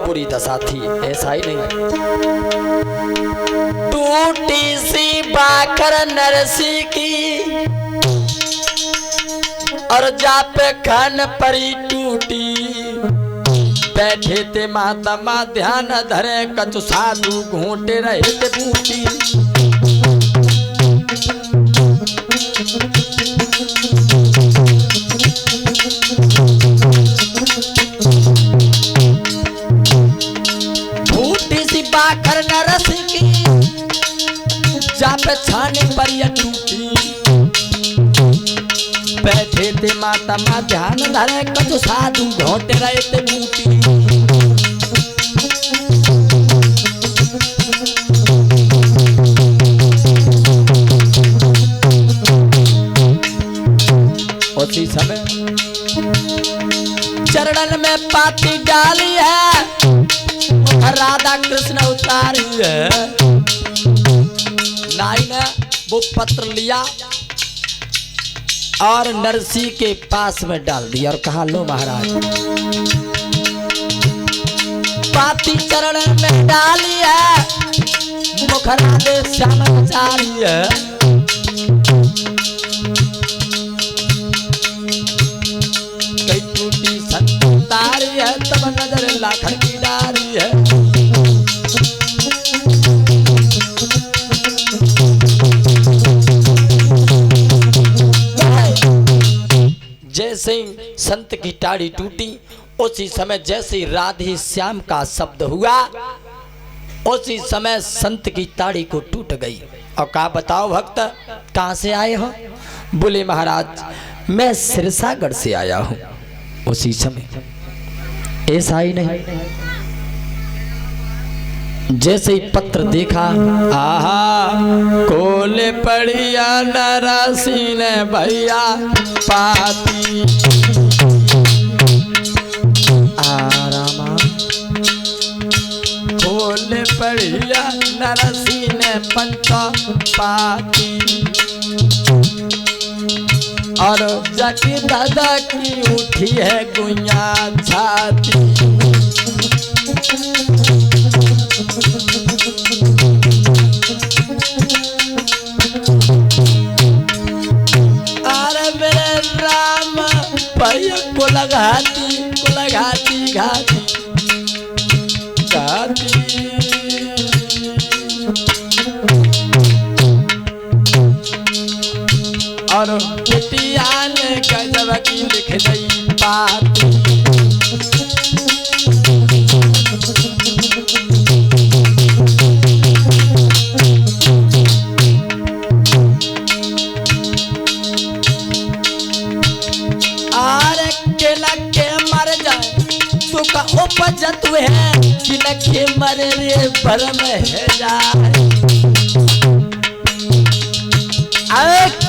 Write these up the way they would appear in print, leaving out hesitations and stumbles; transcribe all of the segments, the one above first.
बुरी दशा थी, ऐसा ही नहीं। टूटी सी बाकर नरसी की और जापे खान परी टूटी। बैठे ते माता माँ ध्यान धरे कछु साधु घूंटे रहे ते बूटी। टूटी सी बाकर नरस की जापे छाने पर यह टूटी। बैठे ते माता माँ ध्यान धरे कछु साधु घोंटे रहे ते बूटी। उसी समय चरणन में पाती डाली है, राधा कृष्ण उतारी है। नाई ने वो पत्र लिया और नरसी के पास में डाल दिया और कहा लो महाराज। पाती चरण में डाली है, मुखरा दे श्याम चारी है। कई टूटी संतारी है, तब नजर लाखन की डारी है। जैसे ही संत की टाड़ी टूटी, उसी समय जैसे राधे श्याम का शब्द हुआ, उसी समय संत की ताड़ी को टूट गई। और कहा बताओ भक्त कहां से आए हो? बोले महाराज मैं सिरसागढ़ से आया हूं। उसी समय ऐसा ही नहीं, जैसे ही पत्र देखा, आहा कोले पड़िया नरसी ने भैया पाती। आरामा कोले पड़िया नरसी ने पंचा पाती। और जाके दादा की उठी है गुइया छाती। अरे मेरे राम भैया को लगाती घाती घाती। और बिटिया ने गजब की लिख दी बात। आरे केला के मर जाए तो का उपजत है, केला के मरे रे भरम है जाए।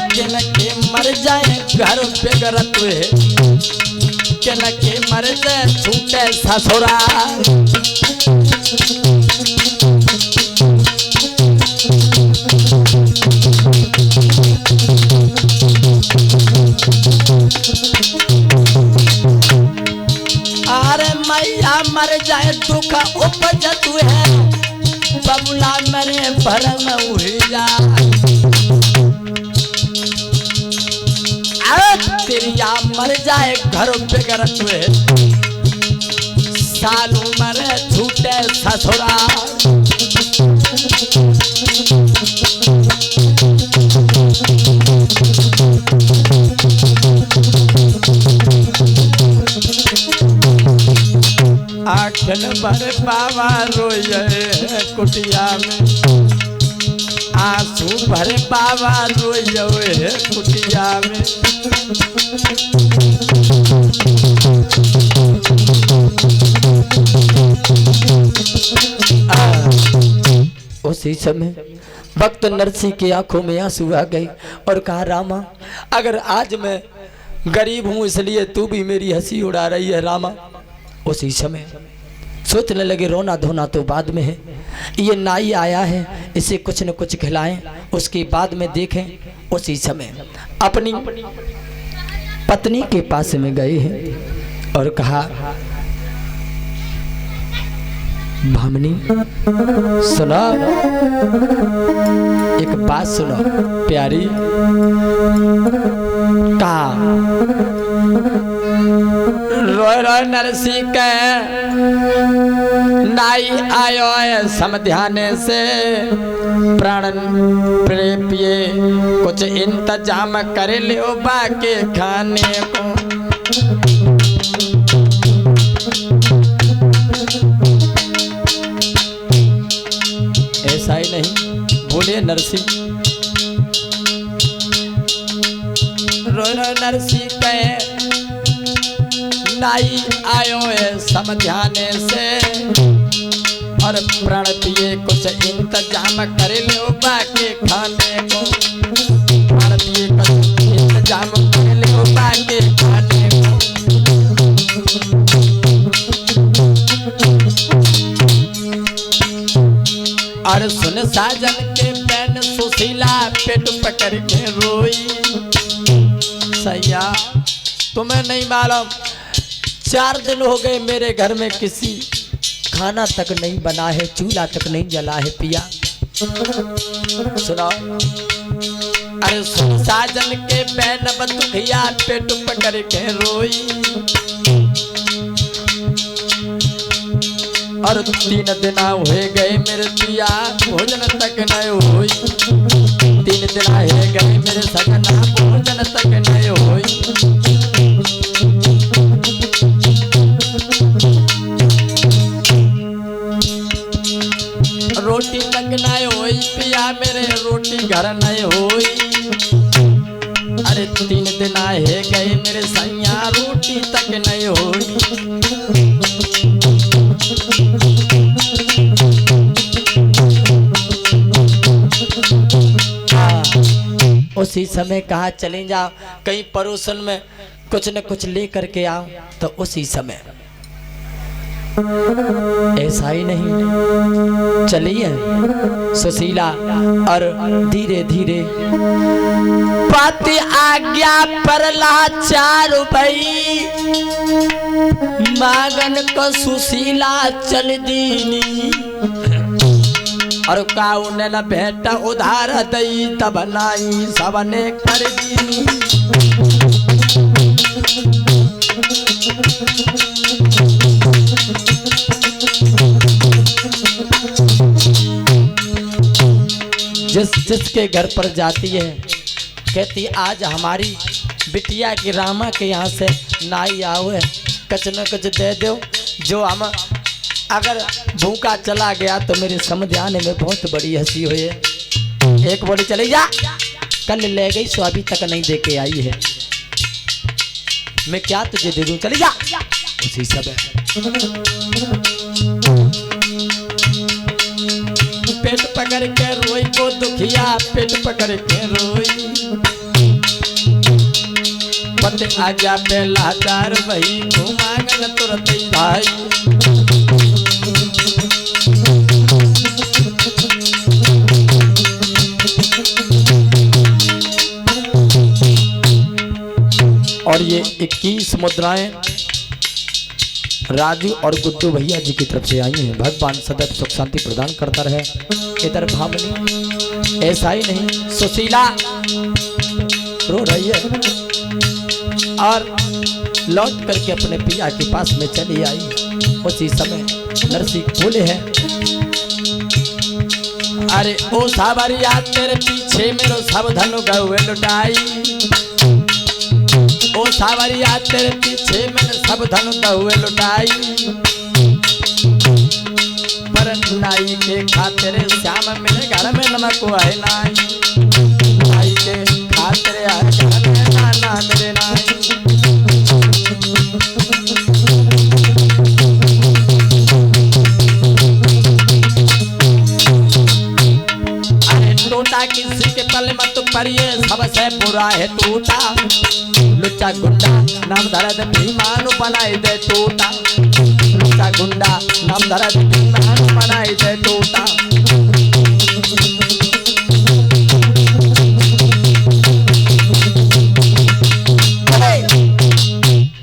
केला के मर जाए घर पे गरत है, केला के मर जाए छूटे ससुरा। अरे मैया मर जाए दुख उपजत है, बबुला मरे भरम हुई जाए। तेरिया मर जाए घर पे गरत हुए, सालू मरे छूटे ससुरा। आखिन भर बाबा रोए कुटिया में, आंसू भर बाबा रोए कुटिया में। उसी समय भक्त नरसी की आंखों में आंसू आ गए और कहा रामा अगर आज मैं गरीब हूं इसलिए तू भी मेरी हंसी उड़ा रही है रामा। उसी समय सोचने लगे रोना धोना तो बाद में है, ये नाई आया है इसे कुछ न कुछ खिलाएं उसके बाद में देखें। उसी समय अपनी पत्नी के पास में गए हैं और कहा भामनी सुनो, एक बात सुनो प्यारी। कहा रोय रोय नरसी के नाई आयो है समध्याने से, प्राण प्रेपिए कुछ इंतजाम कर लियो बाके खाने को। ऐसा ही नहीं बोले नरसी। रोय रोय नरसी कहे नाई आयो है समझाने से, और प्राण पिए कुछ इंतजाम कर लो बाके खाने को। प्राण पिए कुछ इंतजाम कर लो बाके खाने को। और सुन साजन के बैन सुशीला पेट पकड़ के रोई। सैया तुम्हें नहीं मालूम, 4 दिन हो गए मेरे घर में किसी खाना तक नहीं बना है, चूल्हा तक नहीं जला है पिया। सुनो, अरे सुन साजन के बैन बंदुखिया पेट पकड़ के रोई। और 3 दिन हुए गए मेरे पिया भोजन तक न होई। 3 दिन हुए गए मेरे सजना भोजन तक न होई। रोटी तक न होई पिया मेरे, रोटी घर न होई। अरे 3 दिन है गए मेरे सैया रोटी तक न होई। उसी समय कहा चले जाओ कहीं पड़ोसन में कुछ न कुछ ले करके आओ, तो उसी समय ऐसा ही नहीं चलिए सुशीला। और धीरे धीरे पति आज्ञा पर लाचार भई, मांगन को सुशीला चल दीनी। और काऊ ने न भेंट उधार दई तब नाई सबने कर दी। जिसके घर पर जाती है कहती आज हमारी बिटिया की रामा के यहाँ से नाई आओ है, कुछ न कुछ दे दो, जो हम अगर भूखा चला गया तो मेरे समझ आने में बहुत बड़ी हंसी हुई है। एक बोली चले जा, कल ले गई सो अभी तक नहीं दे के आई है, मैं क्या तुझे दे दूं, चले जा। उसी सब पेट पकड़ के रोई को दुखिया पेट पकड़ के रोई। पति आज्ञा पे लाचार वही घुमागन तुरंत भाई। और ये 21 मुद्राएं राजू और गुड्डू भैया जी की तरफ से आई हैं। भगवान सदैव सुख शांति प्रदान करता रहे। इधर भावनी ऐसा ही नहीं सुशीला रो रही है और लौट करके अपने पिया के पास में चली आई। उसी समय नरसी बोले हैं अरे ओ सावरिया तेरे पीछे मेरो सब धनु गए लुटाई। ओ सावरिया तेरे पीछे मैंने सब धन दहुए लुटाई। पर नाई के खातिर श्याम मेरे घर में नमक है नाई। नाई के खातिर घर में नाना मेरे नाई। अरे टूटा किसी के पल मत परिए सबसे बुरा है टूटा। लुच्चा गुंडा नाम धरद भीमानु बनाई दे टूटा। लुच्चा गुंडा नाम धरद भीमानु बनाई दे टूटा।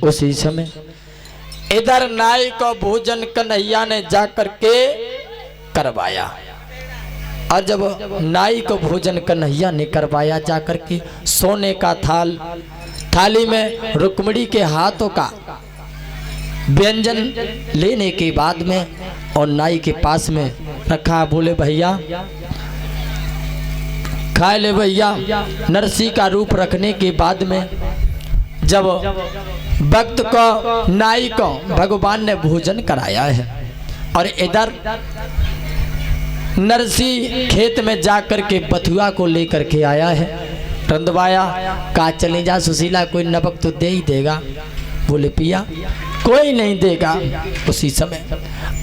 उसी समय इधर नाई को भोजन कन्हैया ने जाकर के करवाया। और जब नाई को भोजन कन्हैया ने करवाया, जाकर के सोने का थाली में रुक्मिणी के हाथों का व्यंजन लेने के बाद में और नाई के पास में रखा। बोले भैया खा ले भैया। नरसी का रूप रखने के बाद में जब भक्त को नाई को भगवान ने भोजन कराया है और इधर नरसी खेत में जाकर के बथुआ को लेकर के आया है, रंधवाया। कहा चले जा सुशीला, कोई नमक तो दे ही देगा। बोले पिया कोई नहीं देगा। उसी समय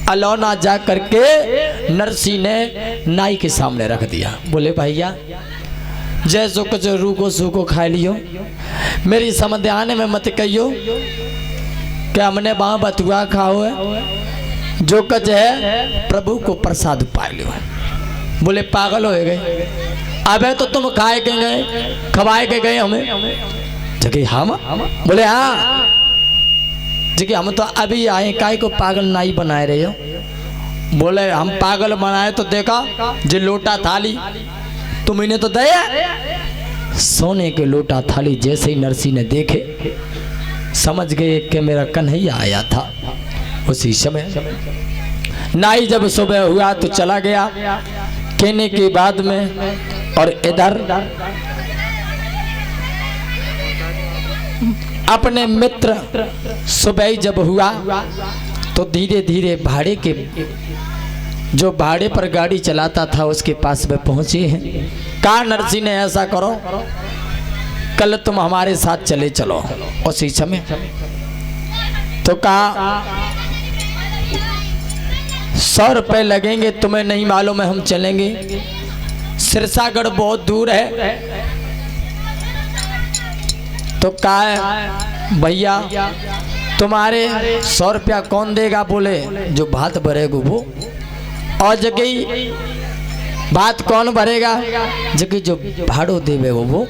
अलौना जा करके नरसी ने नाई के सामने रख दिया। बोले भैया जैसो कुछ रूको सूको खा लियो, मेरी समझ आने में मत कहियो कि हमने वहां बथुआ खाओ है, जो कुछ है प्रभु को प्रसाद पा लियो। बोले पागल हो गए, अबे तो तुम खाए के गए, खवाए के गए हमें। जगह हम बोले हाँ जगह हम तो अभी आए, काय को पागल नाई बनाए रहे हो। बोले हम पागल बनाए तो देखा जो लोटा थाली तुम्हें तो दया। सोने के लोटा थाली जैसे ही नरसी ने देखे समझ गए कि मेरा कन्हैया आया था। उसी समय नाई जब सुबह हुआ तो चला गया कहने के बाद में। और इधर अपने मित्र सुबह जब हुआ तो धीरे धीरे भाड़े के जो भाड़े पर गाड़ी चलाता था उसके पास में पहुंचे हैं। कहा नरसी ने ऐसा करो कल तुम हमारे साथ चले चलो। उसी समय तो कहा 100 रुपए लगेंगे, तुम्हें नहीं मालूम है हम चलेंगे, सिरसागढ़ बहुत दूर है। तो कहा भैया तुम्हारे 100 रुपया कौन देगा। बोले जो भात भरेगा वो। और जगह बात कौन भरेगा, जगह जो भाड़ो देवे वो।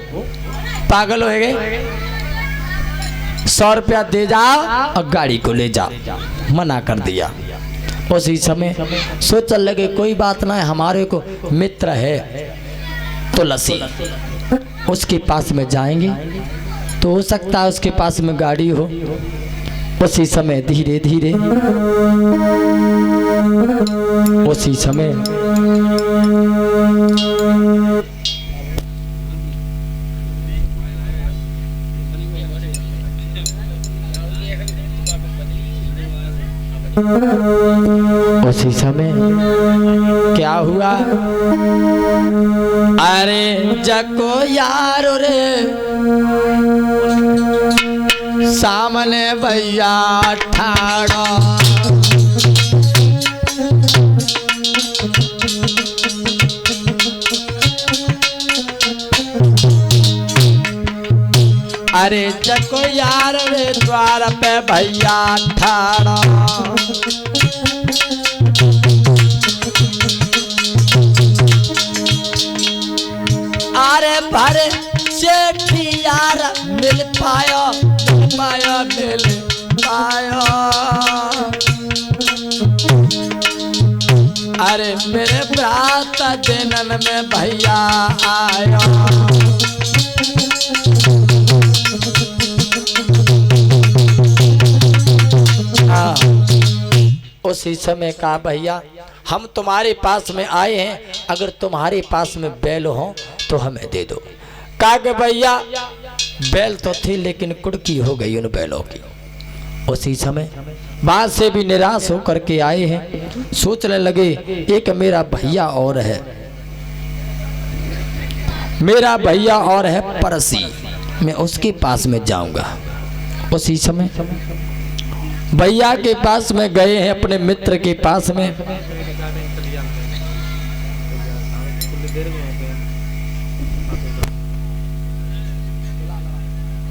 पागल हो गए, 100 रुपया दे जाओ और गाड़ी को ले जाओ। मना कर दिया। उसी समय सोचने लगे कोई बात ना है, हमारे को मित्र है तुलसी, उसके पास में जाएंगे तो हो सकता है उसके पास में गाड़ी हो। उसी समय धीरे धीरे उसी समय क्या हुआ। अरे जको यार रे सामने भैया ठाड़ा, अरे जको यार रे द्वार पे भैया ठाड़ा। अरे भरे सेठी यार मिल पायो, माया मिल पायो। अरे मेरे प्रात जनन में भैया आया। उसी समय कहा भैया हम तुम्हारे पास में आए हैं, अगर तुम्हारे पास में बैल हो तो हमें दे दो। कहा कि भैया बैल तो थी लेकिन कुड़की हो गई उन बैलों की। उसी समय वहां से भी निराश होकर के आए हैं, सोचने लगे एक मेरा भैया और है, मेरा भैया और है परसी, मैं उसके पास में जाऊंगा। उसी समय भैया के पास में गए हैं, अपने मित्र के पास में।